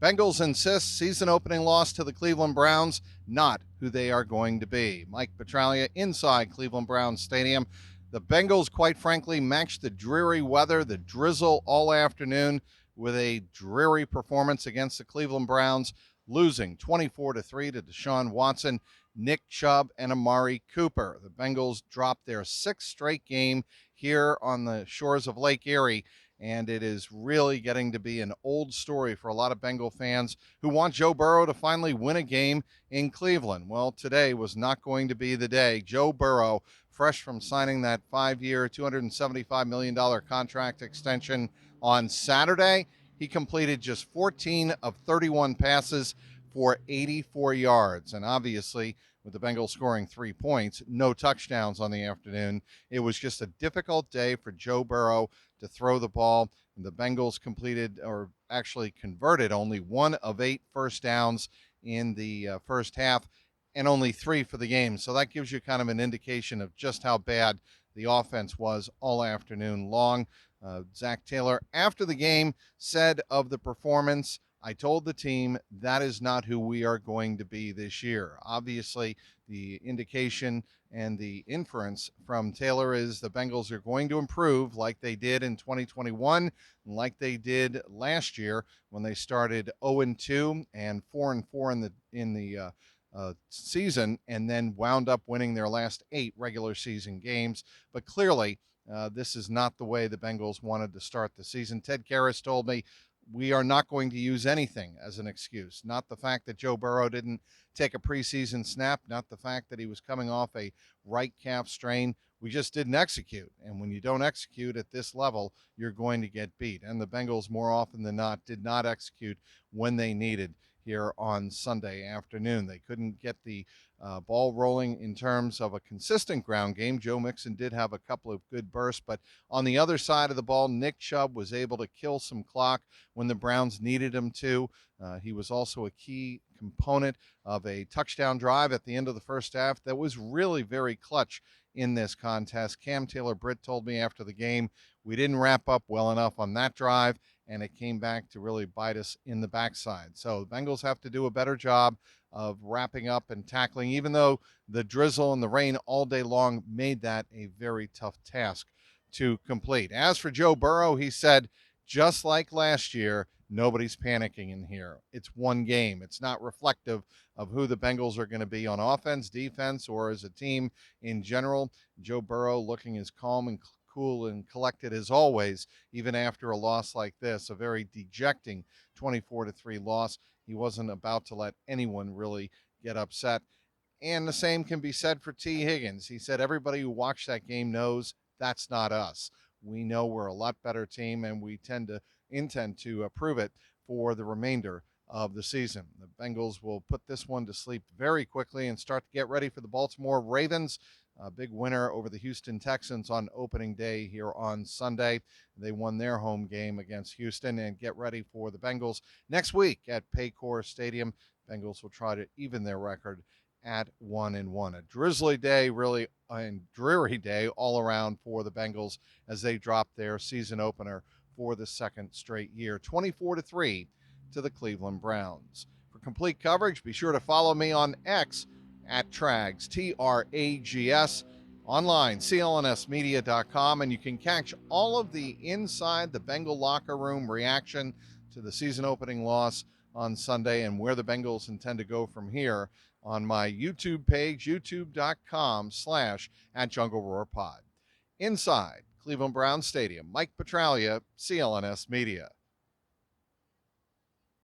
Bengals insist season opening loss to the Cleveland Browns, not who they are going to be. Mike Petraglia inside Cleveland Browns Stadium. The Bengals, quite frankly, matched the dreary weather, the drizzle all afternoon with a dreary performance against the Cleveland Browns, losing 24-3 to Deshaun Watson, Nick Chubb, and Amari Cooper. The Bengals dropped their sixth straight game here on the shores of Lake Erie, and it is really getting to be an old story for a lot of Bengal fans who want Joe Burrow to finally win a game in Cleveland. Well, today was not going to be the day. Joe Burrow, fresh from signing that 5-year, $275 million contract extension on Saturday, he completed just 14 of 31 passes for 84 yards. And obviously, with the Bengals scoring 3 points, no touchdowns on the afternoon, it was just a difficult day for Joe Burrow to throw the ball. The Bengals completed, or actually converted, only 1 of 8 first downs in the first half and only 3 for the game. So that gives you kind of an indication of just how bad the offense was all afternoon long. Zach Taylor, after the game, said of the performance, "I told the team that is not who we are going to be this year." Obviously, the indication and the inference from Taylor is the Bengals are going to improve like they did in 2021, like they did last year when they started 0-2 and 4-4 in the season, and then wound up winning their last 8 regular season games. But clearly, this is not the way the Bengals wanted to start the season. Ted Karras told me, "We are not going to use anything as an excuse. Not the fact that Joe Burrow didn't take a preseason snap, not the fact that he was coming off a right calf strain. We just didn't execute. And when you don't execute at this level, you're going to get beat." And the Bengals, more often than not, did not execute when they needed here on Sunday afternoon. They couldn't get the ball rolling in terms of a consistent ground game. Joe Mixon did have a couple of good bursts, but on the other side of the ball, Nick Chubb was able to kill some clock when the Browns needed him to. He was also a key component of a touchdown drive at the end of the first half that was really very clutch in this contest. Cam Taylor-Britt told me after the game, "We didn't wrap up well enough on that drive, and it came back to really bite us in the backside." So the Bengals have to do a better job of wrapping up and tackling, even though the drizzle and the rain all day long made that a very tough task to complete. As for Joe Burrow, he said, just like last year, nobody's panicking in here. It's one game. It's not reflective of who the Bengals are going to be on offense, defense, or as a team in general. Joe Burrow looking as calm and cool and collected as always, even after a loss like this, a very dejecting 24-3 loss. He wasn't about to let anyone really get upset. And the same can be said for T. Higgins. He said, "Everybody who watched that game knows that's not us. We know we're a lot better team, and we intend to prove it for the remainder of the season." The Bengals will put this one to sleep very quickly and start to get ready for the Baltimore Ravens. A big winner over the Houston Texans on opening day here on Sunday. They won their home game against Houston, and get ready for the Bengals next week at Paycor Stadium. Bengals will try to even their record at 1-1. A drizzly day, really, and dreary day all around for the Bengals as they drop their season opener for the second straight year, 24-3 to the Cleveland Browns. For complete coverage, be sure to follow me on X at Trags, Trags, online, clnsmedia.com, and you can catch all of the inside the Bengal locker room reaction to the season opening loss on Sunday and where the Bengals intend to go from here on my YouTube page, youtube.com/@JungleRoarPod. Inside Cleveland Browns Stadium, Mike Petraglia, CLNS Media.